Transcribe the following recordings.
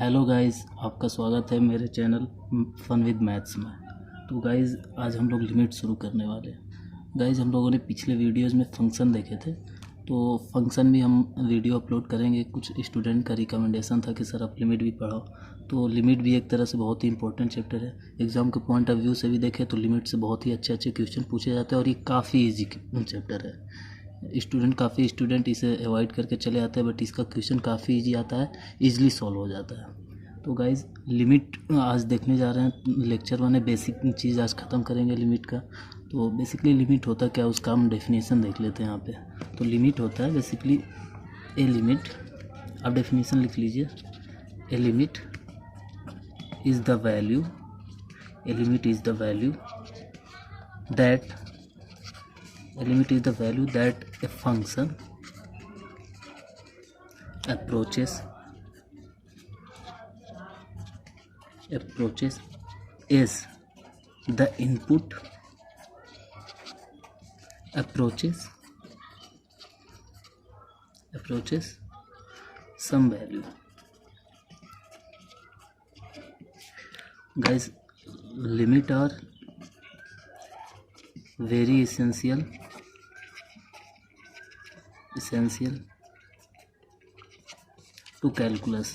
Hello guys, आपका स्वागत है मेरे चैनल फन विद मैथ्स में। तो गाइस आज हम लोग लिमिट शुरू करने वाले हैं। गाइस हम लोगों ने पिछले वीडियोस में फंक्शन देखे थे, तो फंक्शन भी हम वीडियो अपलोड करेंगे। कुछ स्टूडेंट का रिकमेंडेशन था कि सर आप लिमिट भी पढ़ाओ, तो लिमिट भी एक तरह से बहुत ही इंपॉर्टेंट चैप्टर है। एग्ज़ाम के पॉइंट ऑफ व्यू से भी देखें तो लिमिट से बहुत ही अच्छे अच्छे क्वेश्चन पूछे जाते हैं और ये काफ़ी ईजी चैप्टर है। काफ़ी स्टूडेंट इसे अवॉइड करके चले आते हैं, बट इसका क्वेश्चन काफ़ी इजी आता है, इजीली सॉल्व हो जाता है। तो गाइज लिमिट आज देखने जा रहे हैं। लेक्चर 1 है, बेसिक चीज़ आज ख़त्म करेंगे लिमिट का। तो बेसिकली लिमिट होता क्या, उसका हम डेफिनेशन देख लेते हैं यहाँ पे। तो लिमिट होता है बेसिकली ए लिमिट, आप डेफिनेशन लिख लीजिए। ए limit is the value, A limit is the value that A limit is the value that a function approaches as the input approaches some value. Guys, limit are very essential to calculus.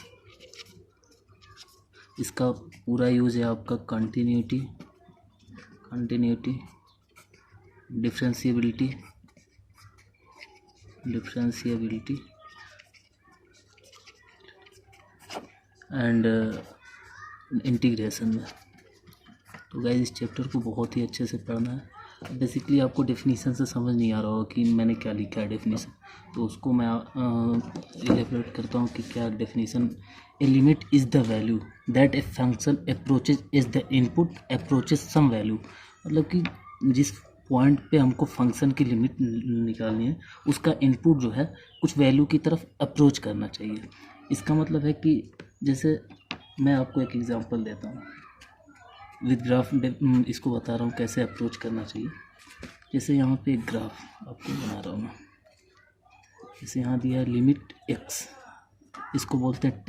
इसका पूरा use है आपका continuity, differentiability and integration में। तो guys इस chapter को बहुत ही अच्छे से पढ़ना है। बेसिकली आपको डेफिनेशन से समझ नहीं आ रहा होगा कि मैंने क्या लिखा है डेफिनेशन, तो उसको मैं इलेबोरेट करता हूँ कि क्या definition. A limit is the value that a function approaches is the input approaches some value. मतलब कि जिस पॉइंट पे हमको फंक्शन की लिमिट निकालनी है, उसका इनपुट जो है कुछ वैल्यू की तरफ अप्रोच करना चाहिए। इसका मतलब है कि जैसे मैं आपको एक एग्जांपल देता हूँ विद ग्राफ, इसको बता रहा हूँ कैसे अप्रोच करना चाहिए। जैसे यहाँ पे एक ग्राफ आपको बना रहा हूँ मैं। जैसे यहाँ दिया है लिमिट x, इसको बोलते हैं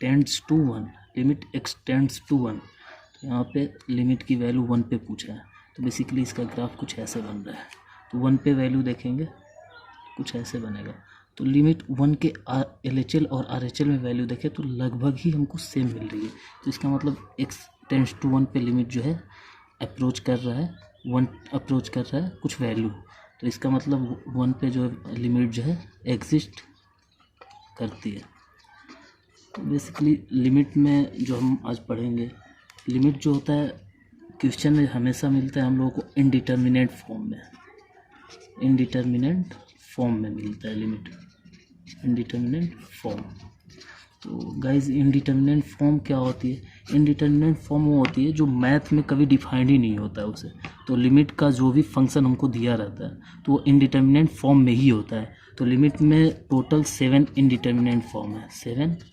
tends to 1, limit x tends to 1। तो यहाँ पे लिमिट की वैल्यू 1 पे पूछा है, तो बेसिकली इसका ग्राफ कुछ ऐसे बन रहा है। तो 1 पे वैल्यू देखेंगे कुछ ऐसे बनेगा। तो लिमिट 1 के LHL और RHL में वैल्यू देखें तो लगभग ही हमको सेम मिल रही है। तो इसका मतलब x टेंड्स टू 1 पे लिमिट जो है अप्रोच कर रहा है कुछ वैल्यू। तो इसका मतलब 1 पे जो लिमिट जो है एग्जिस्ट करती है। तो बेसिकली लिमिट में जो हम आज पढ़ेंगे, लिमिट जो होता है क्वेश्चन में हमेशा मिलता है हम लोगों को इनडिटर्मिनेट फॉर्म में मिलता है लिमिट, इनडिटर्मिनेट फॉर्म। तो गाइज इनडिटर्मिनेट फॉर्म क्या होती है? इनडिटर्मिनेट फॉर्म वो होती है जो मैथ में कभी डिफाइंड ही नहीं होता है उसे। तो लिमिट का जो भी फंक्शन हमको दिया रहता है तो वो इनडिटर्मिनेट फॉर्म में ही होता है। तो लिमिट में टोटल 7 इनडिटर्मिनेट फॉर्म है, 7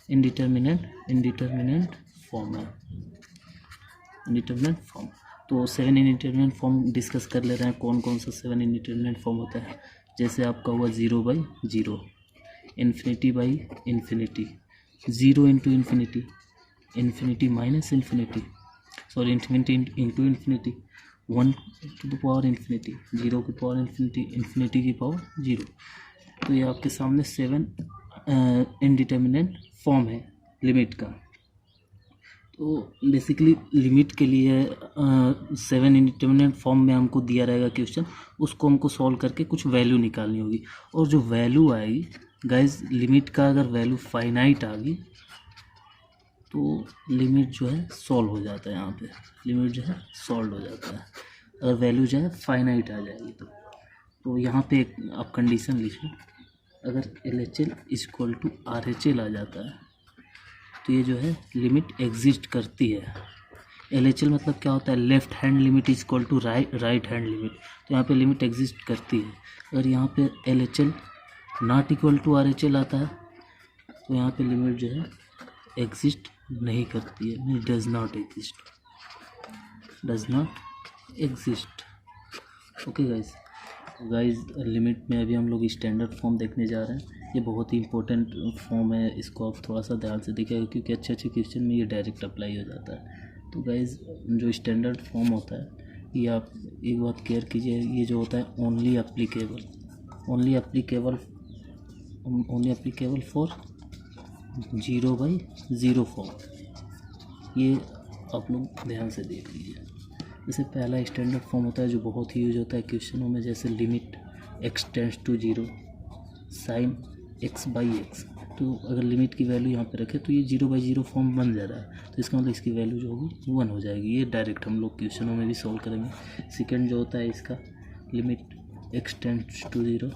इनडिटर्मिनेट फॉर्म। तो 7 इनडिटर्मिनेट फॉर्म डिस्कस कर ले रहे हैं। कौन कौन सा 7 इनडिटर्मिनेट फॉर्म होता है? जैसे आपका हुआ 0/0, infinity, 0 into infinity, infinity minus infinity, sorry infinity into infinity, 1 to the power infinity, 0 की पावर इन्फिनिटी, इन्फिनिटी की पावर 0। तो ये आपके सामने 7 इनडिटर्मिनेट फॉर्म है लिमिट का। तो बेसिकली लिमिट के लिए 7 इनडिटर्मिनेट फॉर्म में हमको दिया रहेगा क्वेश्चन, उसको हमको सॉल्व करके कुछ वैल्यू निकालनी होगी। और जो वैल्यू आएगी गाइज, लिमिट का अगर वैल्यू फाइनाइट आ गई तो लिमिट जो है सॉल्व हो जाता है। यहाँ पे लिमिट जो है सॉल्व हो जाता है अगर वैल्यू जो है फाइनाइट आ जाएगी तो यहाँ पे एक आप कंडीशन लिखिए, अगर LHL इक्वल टू RHL आ जाता है तो ये जो है लिमिट एग्जिस्ट करती है। LHL मतलब क्या होता है? Left hand limit is equal to right hand limit. तो यहाँ पे लिमिट एग्जिस्ट करती है। अगर यहाँ पे LHL not equal to RHL आता है तो यहाँ पे लिमिट जो है एग्जिस्ट नहीं करती है, does not exist. Okay guys, guys limit में अभी हम लोग स्टैंडर्ड फॉर्म देखने जा रहे हैं। ये बहुत ही इंपॉर्टेंट फॉर्म है, इसको आप थोड़ा सा ध्यान से देखिएगा क्योंकि अच्छे अच्छे क्वेश्चन में ये डायरेक्ट अप्लाई हो जाता है। तो गाइस जो स्टैंडर्ड फॉर्म होता है ये आप एक बात केयर कीजिए, ये जो होता है ओनली एप्लीकेबल फॉर 0/0 फॉर्म। ये आप लोग ध्यान से देख लीजिए। जैसे पहला स्टैंडर्ड फॉर्म होता है जो बहुत ही यूज होता है क्वेश्चनों में, जैसे limit x tends to 0 sine x/x। तो अगर लिमिट की वैल्यू यहाँ पे रखें तो ये 0/0 फॉर्म बन जा रहा है, तो इसका मतलब इसकी वैल्यू जो होगी 1 हो जाएगी। ये डायरेक्ट हम लोग क्वेश्चनों में भी सॉल्व करेंगे। सेकेंड जो होता है इसका limit x tends to 0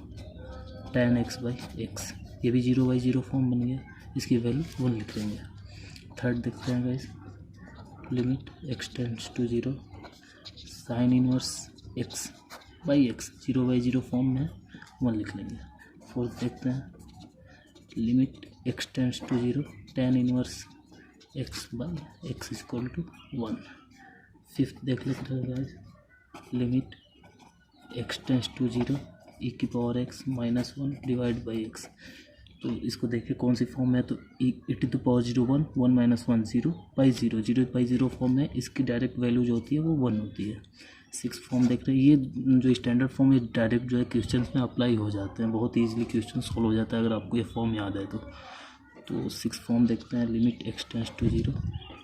tan x/x, ये भी 0/0 फॉर्म बन गया, इसकी वैल्यू 1 लिख लेंगे। थर्ड देखते हैं guys, limit x tends to 0 sine inverse x/x, 0/0 form में 1 लिख लेंगे। फोर्थ देखते हैं, limit x tends to 0 tan inverse x/x equal to 1। Fifth देख लेते हैं guys, limit x tends to 0 e⁻x - 1 divide by x। तो इसको देखिए कौन सी फॉर्म है, तो e⁻0 1 1 - 1 0/0 फॉर्म में इसकी डायरेक्ट वैल्यू जो होती है वो 1 होती है। सिक्स फॉर्म देख रहे हैं, ये जो स्टैंडर्ड फॉर्म है डायरेक्ट जो है क्वेश्चन में अप्लाई हो जाते हैं, बहुत ईजिली क्वेश्चन सॉल्व हो जाता है अगर आपको ये फॉर्म याद है तो सिक्स फॉर्म देखते हैं, limit x tends to 0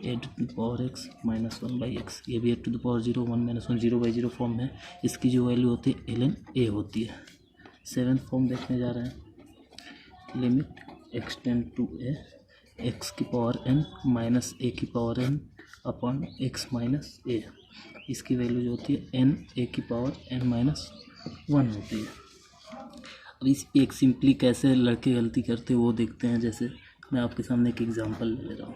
a⁻x - 1/x, ये भी a⁻0 1 - 1 0/0 फॉर्म है, इसकी जो वैल्यू होती है ln a होती है। सेवेंथ फॉर्म देखने जा रहे हैं, limit x tend to a x⁻n - a⁻n upon x - a, इसकी वैल्यू जो होती है n a⁻n - 1 होती है। अब इस एक सिंपली कैसे लड़के गलती करते हैं वो देखते हैं। जैसे मैं आपके सामने एक एग्जांपल ले रहा हूँ,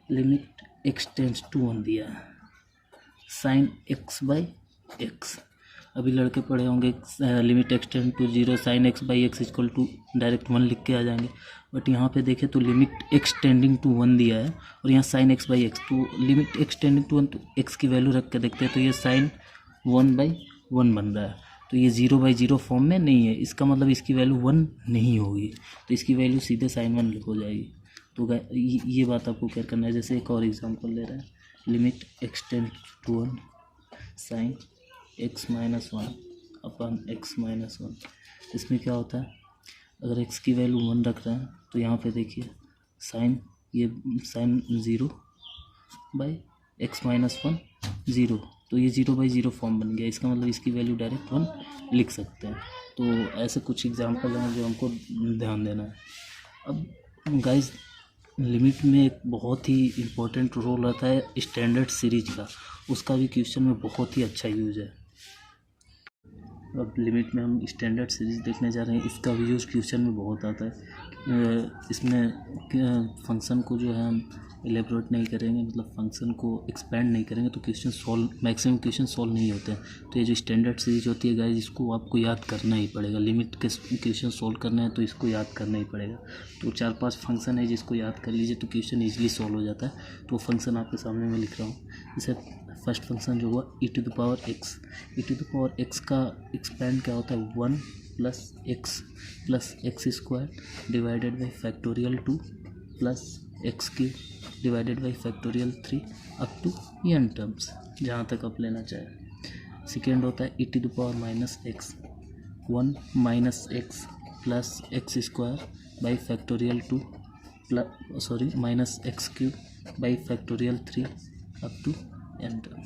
लिमिट x टेंड्स टू 1 दिया है, साइन x/x। अभी लड़के पढ़े होंगे limit x tend to 0 sine x/x equal to direct 1 लिख के आ जाएंगे, बट यहाँ पे देखें तो लिमिट x टेंडिंग टू 1 दिया है और यहाँ साइन x/x, तो लिमिट x टेंडिंग टू 1 तो x की वैल्यू रख के देखते हैं तो ये साइन 1/1 बन रहा है, तो ये 0/0 फॉर्म में नहीं है, इसका मतलब इसकी वैल्यू 1 नहीं होगी, तो इसकी वैल्यू सीधे साइन 1 हो जाएगी। तो ये बात आपको क्या करना है। जैसे एक और एग्जांपल ले रहे हैं, limit x tends to 1 sine x - 1 upon x - 1। इसमें क्या होता है, अगर x की वैल्यू 1 रख रहे हैं तो यहाँ पे देखिए ये साइन 0/x - 1 0, तो ये 0/0 फॉर्म बन गया, इसका मतलब इसकी वैल्यू डायरेक्ट 1 लिख सकते हैं। तो ऐसे कुछ एग्जांपल हैं जो हमको ध्यान देना है। अब गाइस लिमिट में एक बहुत ही इम्पोर्टेंट रोल रहता है स्टैंडर्ड सीरीज का, उसका भी क्वेश्चन में बहुत ही अच्छा यूज है। अब लिमिट में हम स्टैंडर्ड सीरीज देखने जा रहे हैं, इसका भी यूज क्वेश्चन में बहुत आता है। इसमें फंक्शन को जो है हम एलेबोरेट नहीं करेंगे, मतलब फंक्शन को एक्सपेंड नहीं करेंगे तो मैक्सिमम क्वेश्चन सॉल्व नहीं होते हैं। तो ये जो स्टैंडर्ड सीरीज होती है गाइस, इसको आपको याद करना ही पड़ेगा। लिमिट के क्वेश्चन सॉल्व करना है तो इसको याद करना ही पड़ेगा। तो 4-5 फंक्शन है जिसको याद कर लीजिए तो क्वेश्चन ईजिली सॉल्व हो जाता है। तो फंक्शन आपके सामने मैं लिख रहा हूँ। जैसे फर्स्ट फंक्शन जो हुआ e⁻x का एक्सपेंड क्या होता है 1 + x² divided by factorial 2 + x³ divided by factorial 3 up to n terms, जहाँ तक आप लेना चाहें। सेकेंड होता है e⁻x 1 - x + x² by factorial 2 -x³ by factorial 3 up to n term.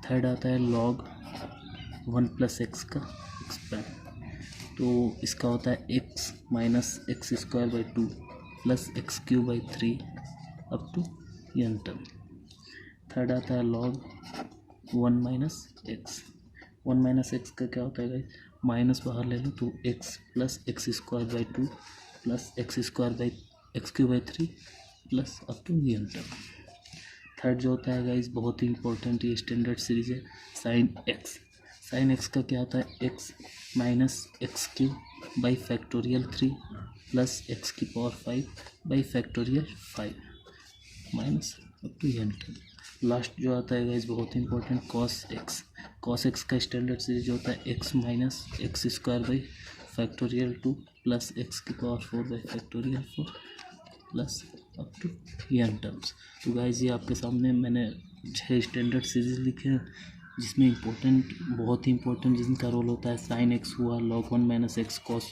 Third आता है log 1 + x का एक्सपेंड, तो इसका होता है x - x² 2 + x³ 3 up to n term. Third आता है log 1 - x। 1 - x का क्या होता है गाइस, माइनस बाहर ले लो तो x + x² 2 + x² x³ 3 + up to n term. Third जो होता है गाइस बहुत ही इंपॉर्टेंट, ये स्टैंडर्ड सीरीज है, साइन x का क्या होता है x - x³ by factorial 3 + x⁵ बाई फैक्टोरियल 5 minus up to n term. Last जो आता है गाइस बहुत इंपॉर्टेंट, cos कॉस एक्स का स्टैंडर्ड सीरीज होता है x minus x square by factorial 2 plus x की power 4 by factorial 4 plus up to n terms. तो गाइज ये आपके सामने मैंने 6 स्टैंडर्ड सीरीज लिखे हैं, जिसमें बहुत ही इंपॉर्टेंट जिनका रोल होता है साइन एक्स हुआ, log 1 minus x cos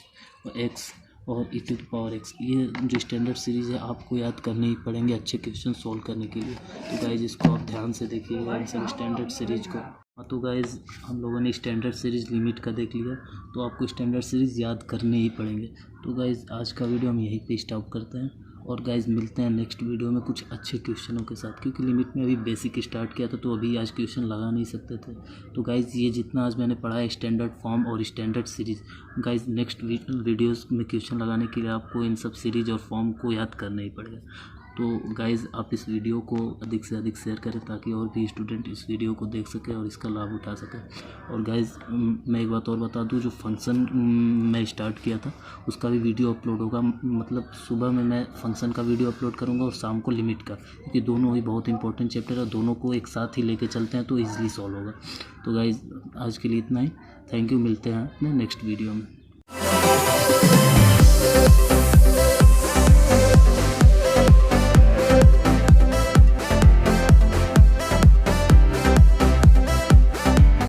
x और e to the power x. ये जो स्टैंडर्ड सीरीज़ है आपको याद करने ही पड़ेंगे अच्छे क्वेश्चन सॉल्व करने के लिए। तो गाइज इसको आप ध्यान से देखिएगा इन सब स्टैंडर्ड सीरीज को। हाँ तो गाइज हम लोगों ने स्टैंडर्ड सीरीज लिमिट का देख लिया, तो आपको स्टैंडर्ड सीरीज याद करने ही पड़ेंगे। तो गाइज आज का वीडियो हम यहीं पे स्टॉप करते हैं और गाइज मिलते हैं नेक्स्ट वीडियो में कुछ अच्छे क्वेश्चनों के साथ, क्योंकि लिमिट में अभी बेसिक स्टार्ट किया था तो अभी आज क्वेश्चन लगा नहीं सकते थे। तो गाइज ये जितना आज मैंने पढ़ा है स्टैंडर्ड फॉर्म और standard series, guys next videos में क्वेश्चन लगाने के लिए आपको इन सब सीरीज और फॉर्म को याद करना ही पड़ेगा। तो गाइज़ आप इस वीडियो को अधिक से अधिक शेयर करें ताकि और भी स्टूडेंट इस वीडियो को देख सके और इसका लाभ उठा सके। और गाइज़ मैं एक बात और बता दूं, जो फंक्शन मैं स्टार्ट किया था उसका भी वीडियो अपलोड होगा। मतलब सुबह में मैं फंक्शन का वीडियो अपलोड करूंगा और शाम को लिमिट का, क्योंकि दोनों ही बहुत इंपॉर्टेंट चैप्टर है, दोनों को एक साथ ही लेके चलते हैं तो ईजिली सॉल्व होगा। तो गाइज़ आज के लिए इतना ही, थैंक यू, मिलते हैं अपने नेक्स्ट वीडियो में।